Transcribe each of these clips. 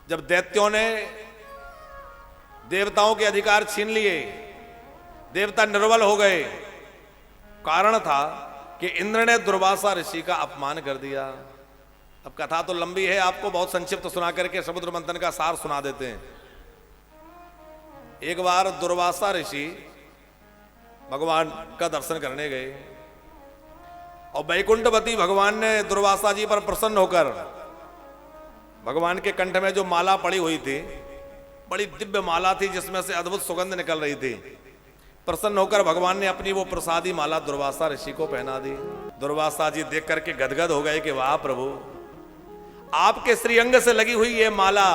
जब दैत्यों ने देवताओं के अधिकार छीन लिए, देवता निर्बल हो गए, कारण था कि इंद्र ने दुर्वासा ऋषि का अपमान कर दिया। अब कथा तो लंबी है, आपको बहुत संक्षिप्त सुना करके समुद्र मंथन का सार सुना देते हैं। एक बार दुर्वासा ऋषि भगवान का दर्शन करने गए और वैकुंठपति भगवान ने दुर्वासा जी पर प्रसन्न होकर भगवान के कंठ में जो माला पड़ी हुई थी, बड़ी दिव्य माला थी जिसमें से अद्भुत सुगंध निकल रही थी, प्रसन्न होकर भगवान ने अपनी वो प्रसादी माला दुर्वासा ऋषि को पहना दी। दुर्वासा जी देख करके गदगद हो गए कि वाह प्रभु, आपके श्रीअंग से लगी हुई ये माला,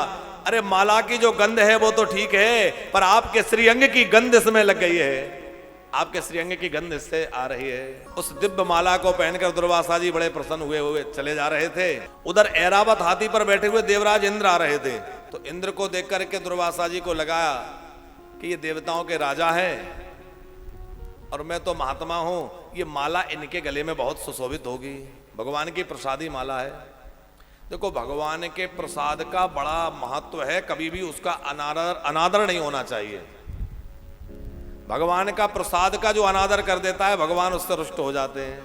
अरे माला की जो गंध है वो तो ठीक है, पर आपके श्रीअंग की गंध इसमें लग गई है, आपके श्रीअंग की गंध इससे आ रही है। उस दिव्य माला को पहनकर दुर्वासा जी बड़े प्रसन्न हुए चले जा रहे थे। उधर ऐरावत हाथी पर बैठे हुए देवराज इंद्र आ रहे थे, तो इंद्र को देख करके दुर्वासा जी को लगा कि ये देवताओं के राजा हैं और मैं तो महात्मा हूं, ये माला इनके गले में बहुत सुशोभित होगी। भगवान की प्रसादी माला है। देखो, भगवान के प्रसाद का बड़ा महत्व है, कभी भी उसका अनादर नहीं होना चाहिए। भगवान का प्रसाद का जो अनादर कर देता है, भगवान उससे रुष्ट हो जाते हैं।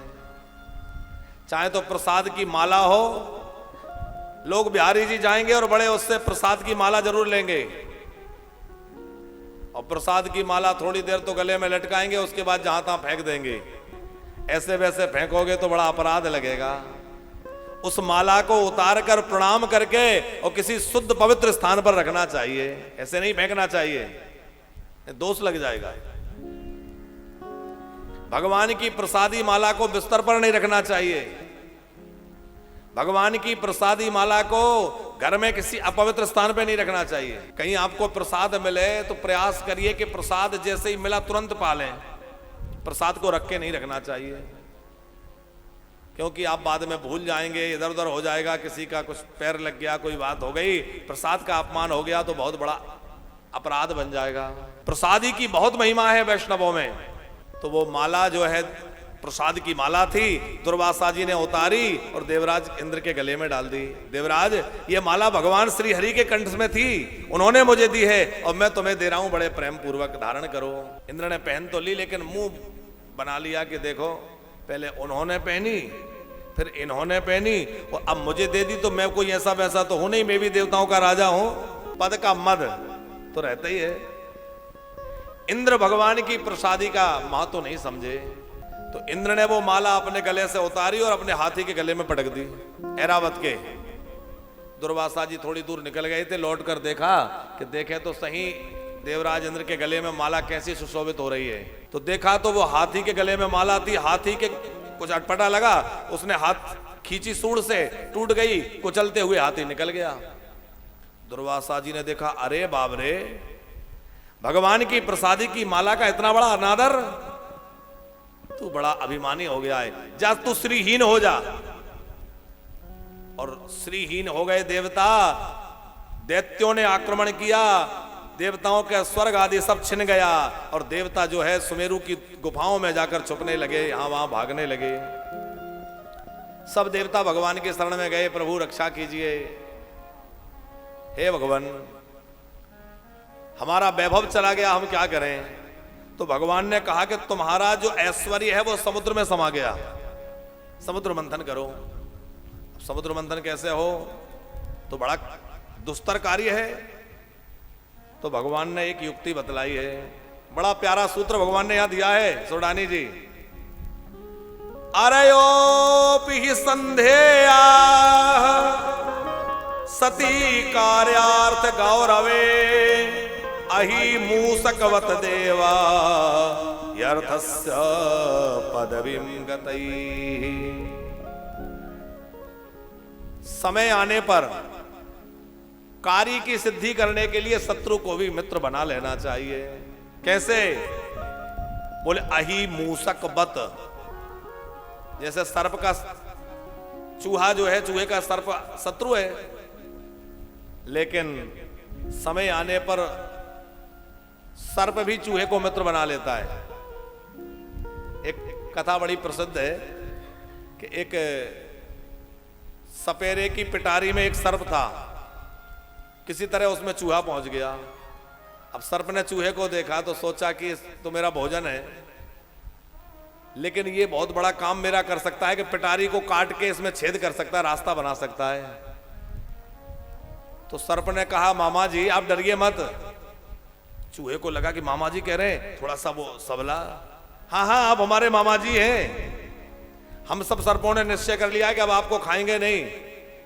चाहे तो प्रसाद की माला हो, लोग बिहारी जी जाएंगे और बड़े उससे प्रसाद की माला जरूर लेंगे, और प्रसाद की माला थोड़ी देर तो गले में लटकाएंगे, उसके बाद जहां तहां फेंक देंगे। ऐसे वैसे फेंकोगे तो बड़ा अपराध लगेगा। उस माला को उतार कर प्रणाम करके और किसी शुद्ध पवित्र स्थान पर रखना चाहिए, ऐसे नहीं फेंकना चाहिए, दोष लग जाएगा। भगवान की प्रसादी माला को बिस्तर पर नहीं रखना चाहिए। भगवान की प्रसादी माला को घर में किसी अपवित्र स्थान पर नहीं रखना चाहिए। कहीं आपको प्रसाद मिले तो प्रयास करिए कि प्रसाद जैसे ही मिला तुरंत पा लें, प्रसाद को रख के नहीं रखना चाहिए, क्योंकि आप बाद में भूल जाएंगे, इधर उधर हो जाएगा, किसी का कुछ पैर लग गया, कोई बात हो गई, प्रसाद का अपमान हो गया तो बहुत बड़ा अपराध बन जाएगा। प्रसादी की बहुत महिमा है वैष्णवों में। तो वो माला जो है प्रसाद की माला थी, दुर्वासा जी ने उतारी और देवराज इंद्र के गले में डाल दी। देवराज, ये माला भगवान श्री हरि के कंठ में थी, उन्होंने मुझे दी है और मैं तुम्हें दे रहा हूं, बड़े प्रेम पूर्वक धारण करो। इंद्र ने पहन तो ली, लेकिन मुंह बना लिया कि देखो, पहले उन्होंने पहनी, फिर इन्होंने पहनी और अब मुझे दे दी, तो मैं कोई ऐसा वैसा तो हूं नहीं, मैं भी देवताओं का राजा हूं, पद का मद तो रहता ही है। इंद्र भगवान की प्रसादी का महत्व नहीं समझे, तो इंद्र ने वो माला अपने गले से उतारी और अपने हाथी के गले में पटक दी, ऐरावत के। दुर्वासा जी थोड़ी दूर निकल गए थे, लौट कर देखा कि देखे तो सही देवराज इंद्र के गले में माला कैसी सुशोभित हो रही है। तो देखा तो वो हाथी के गले में माला थी। हाथी के कुछ अटपटा लगा, उसने हाथ खींची सूंड से, टूट गई, कुचलते हुए हाथी निकल गया। दुर्वासा जी ने देखा, अरे बाप रे, भगवान की प्रसादी की माला का इतना बड़ा अनादर, तू बड़ा अभिमानी हो गया है, जा तू श्रीहीन हो जा। और श्रीहीन हो गए देवता। दैत्यों ने आक्रमण किया, देवताओं के स्वर्ग आदि सब छिन गया और देवता जो है सुमेरु की गुफाओं में जाकर छुपने लगे, यहां वहां भागने लगे। सब देवता भगवान के शरण में गए, प्रभु रक्षा कीजिए, हे भगवान हमारा वैभव चला गया, हम क्या करें। तो भगवान ने कहा कि तुम्हारा जो ऐश्वर्य है वो समुद्र में समा गया, समुद्र मंथन करो। समुद्र मंथन कैसे हो, तो बड़ा दुस्तर कार्य है। तो भगवान ने एक युक्ति बतलाई है, बड़ा प्यारा सूत्र भगवान ने यहां दिया है, सोडानी जी। अरयोपि संधेया सती कार्यार्थ गौरवे अहि मूसकवत देवा यर्थस्य पदवीं गतैः। समय आने पर कार्य की सिद्धि करने के लिए शत्रु को भी मित्र बना लेना चाहिए। कैसे, बोले अहि मूसकवत, जैसे सर्प का, चूहा जो है, चूहे का सर्प शत्रु है, लेकिन समय आने पर सर्प भी चूहे को मित्र बना लेता है। एक कथा बड़ी प्रसिद्ध है कि एक सपेरे की पिटारी में एक सर्प था, किसी तरह उसमें चूहा पहुंच गया। अब सर्प ने चूहे को देखा तो सोचा कि तो मेरा भोजन है, लेकिन ये बहुत बड़ा काम मेरा कर सकता है कि पिटारी को काट के इसमें छेद कर सकता है, रास्ता बना सकता है। तो सर्प ने कहा मामा जी आप डरिए मत। चूहे को लगा कि मामा जी कह रहे हैं, थोड़ा सा वो सबला, हाँ हाँ आप हमारे मामा जी हैं। हम सब सर्पों ने निश्चय कर लिया है कि अब आपको खाएंगे नहीं,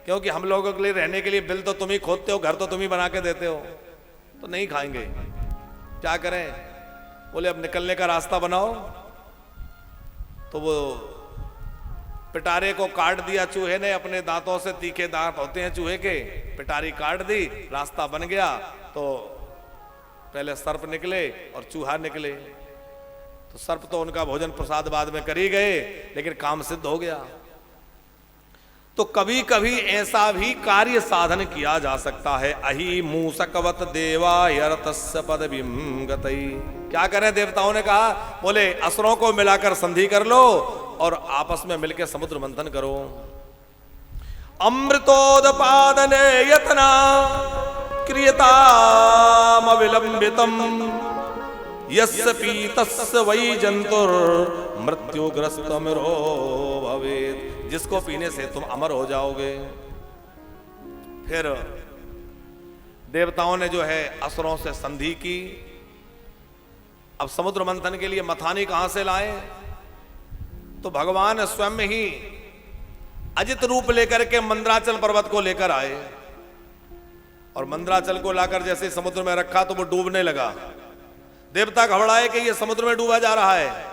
क्योंकि हम लोगों के लिए रहने के लिए बिल तो तुम ही खोदते हो, घर तो तुम ही बना के देते हो, तो नहीं खाएंगे। क्या करें? बोले अब निकलने का रास्ता बनाओ। तो वो पिटारे को काट दिया चूहे ने, अपने दांतों से, तीखे दांत होते हैं चूहे के, पिटारी काट दी, रास्ता बन गया। तो पहले सर्प निकले और चूहा निकले। तो सर्प तो उनका भोजन प्रसाद बाद में कर ही गए, लेकिन काम सिद्ध हो गया। तो कभी कभी ऐसा भी कार्य साधन किया जा सकता है। अहि मूसकवत देवा यरतस्य पदवीं गतई। क्या करें? देवताओं ने कहा, बोले असुरों को मिलाकर संधि कर लो और आपस में मिलकर समुद्र मंथन करो। अमृतोदपादने यतना क्रियताम अविलंबितम यस्य पीतस्य वै जंतुर मृत्युग्रस्तमिरो भवेत्। जिसको पीने से तुम अमर हो जाओगे। फिर देवताओं ने जो है असुरों से संधि की। अब समुद्र मंथन के लिए मथानी कहां से लाए? तो भगवान स्वयं ही अजित रूप लेकर के मंदराचल पर्वत को लेकर आए, और मंदराचल को लाकर जैसे समुद्र में रखा तो वो डूबने लगा। देवता घबराए कि ये समुद्र में डूबा जा रहा है।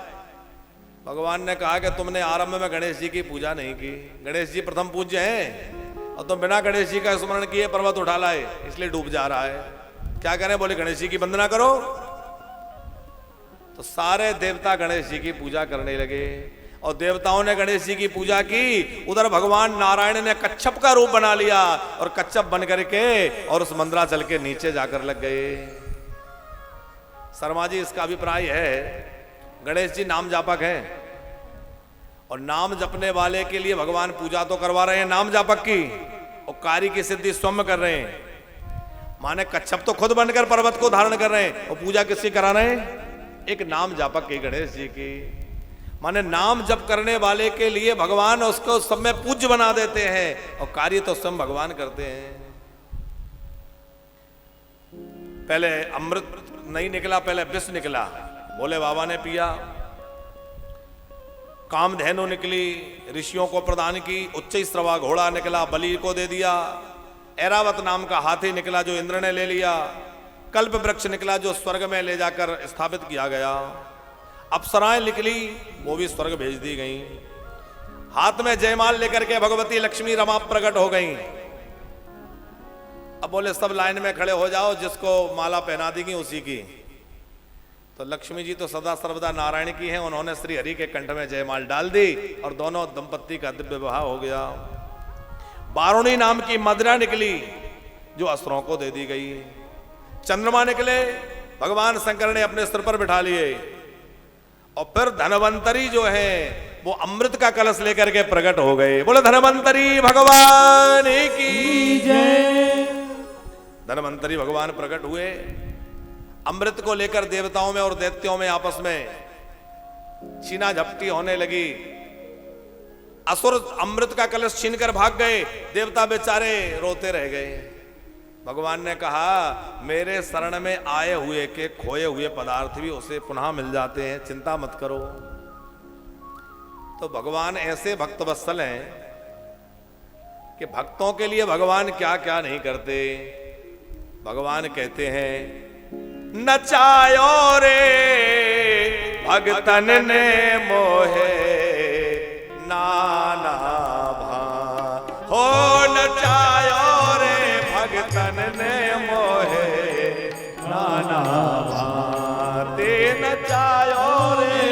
भगवान ने कहा कि तुमने आरंभ में गणेश जी की पूजा नहीं की। गणेश जी प्रथम पूज्य हैं और तुम बिना गणेश जी का स्मरण किए पर्वत उठा लाए, इसलिए डूब जा रहा है। क्या करें? बोले गणेश जी की वंदना करो। तो सारे देवता गणेश जी की पूजा करने लगे, और देवताओं ने गणेश जी की पूजा की। उधर भगवान नारायण ने कच्छप का रूप बना लिया और कच्छप बन करके और उस मंदराचल के नीचे जाकर लग गए। शर्मा जी, इसका अभिप्राय है गणेश जी नाम जापक हैं, और नाम जपने वाले के लिए भगवान पूजा तो करवा रहे हैं नाम जापक की, और कार्य की सिद्धि स्वयं कर रहे हैं। माने कच्छप तो खुद बनकर पर्वत को धारण कर रहे हैं, और पूजा किसकी करा रहे हैं? एक नाम जापक की, गणेश जी की। माने नाम जप करने वाले के लिए भगवान उसको सब में पूज्य बना देते हैं, और कार्य तो स्वयं भगवान करते हैं। पहले अमृत नहीं निकला, पहले विष निकला। भोले बाबा ने पिया। कामधेनु निकली, ऋषियों को प्रदान की। उच्चैःश्रवा घोड़ा निकला, बलि को दे दिया। ऐरावत नाम का हाथी निकला जो इंद्र ने ले लिया। कल्प वृक्ष निकला जो स्वर्ग में ले जाकर स्थापित किया गया। अप्सराएं निकली, वो भी स्वर्ग भेज दी गई। हाथ में जयमाल लेकर के भगवती लक्ष्मी रमा प्रकट हो गई। अब बोले सब लाइन में खड़े हो जाओ, जिसको माला पहना देगी उसी की। तो लक्ष्मी जी तो सदा सर्वदा नारायण की हैं, उन्होंने श्री हरि के कंठ में जयमाल डाल दी और दोनों दंपत्ति का दिव्य विवाह हो गया। बारुणी नाम की मदिरा निकली जो असुरों को दे दी गई। चंद्रमा निकले, भगवान शंकर ने अपने सिर पर बिठा लिए। और फिर धनवंतरी जो है वो अमृत का कलश लेकर के प्रकट हो गए। बोले धनवंतरी भगवान की जय। धनवंतरी भगवान प्रकट हुए, अमृत को लेकर देवताओं में और दैत्यों में आपस में छीना झपटी होने लगी। असुर अमृत का कलश छीनकर भाग गए, देवता बेचारे रोते रह गए। भगवान ने कहा मेरे शरण में आए हुए के खोए हुए पदार्थ भी उसे पुनः मिल जाते हैं, चिंता मत करो। तो भगवान ऐसे भक्त वत्सल हैं कि भक्तों के लिए भगवान क्या क्या नहीं करते। भगवान कहते हैं नचायो रे भगतन ने मोहे नाना भान। हो नचायो रे भगतन ने मोहे नाना भान। ते नचायो रे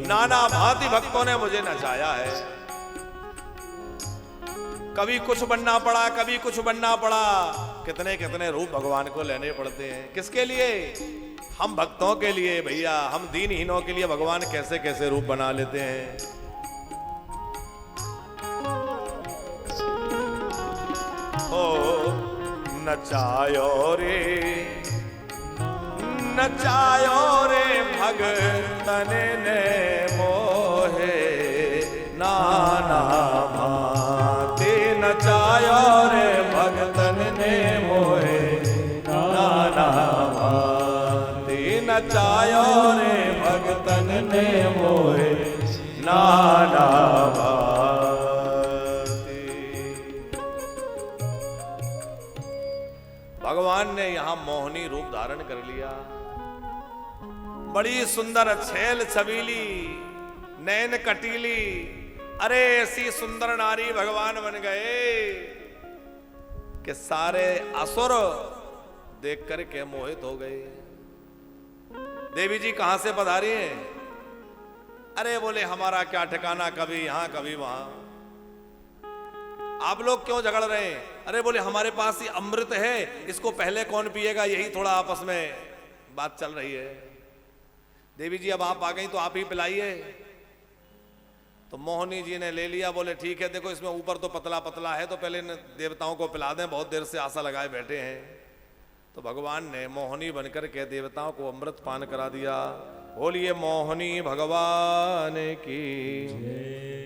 नाना भांति भक्तों ने मुझे नचाया है। कभी कुछ बनना पड़ा, कभी कुछ बनना पड़ा। कितने कितने रूप भगवान को लेने पड़ते हैं। किसके लिए? हम भक्तों के लिए भैया। हम दीनहीनों के लिए भगवान कैसे कैसे रूप बना लेते हैं। नचायो रे भगतन ने मोहे नाना भांति नचायो रे भगतन ने मोहे नाना भांति नचायो रे भगतन ने मोहे नाना भांति। भगवान ने यहां मोहनी रूप धारण कर लिया। बड़ी सुंदर छेल छबीली नैन कटीली, अरे ऐसी सुंदर नारी भगवान बन गए कि सारे असुर देख करके मोहित हो गए। देवी जी कहां से पधारी हैं? अरे बोले हमारा क्या ठिकाना, कभी यहां कभी वहां। आप लोग क्यों झगड़ रहे हैं? अरे बोले हमारे पास ही अमृत है, इसको पहले कौन पिएगा, यही थोड़ा आपस में बात चल रही है। देवी जी अब आप आ गई तो आप ही पिलाइए। तो मोहनी जी ने ले लिया, बोले ठीक है, देखो इसमें ऊपर तो पतला पतला है, तो पहले देवताओं को पिला दें, बहुत देर से आशा लगाए बैठे हैं। तो भगवान ने मोहनी बनकर के देवताओं को अमृत पान करा दिया। बोलिए मोहनी भगवान की।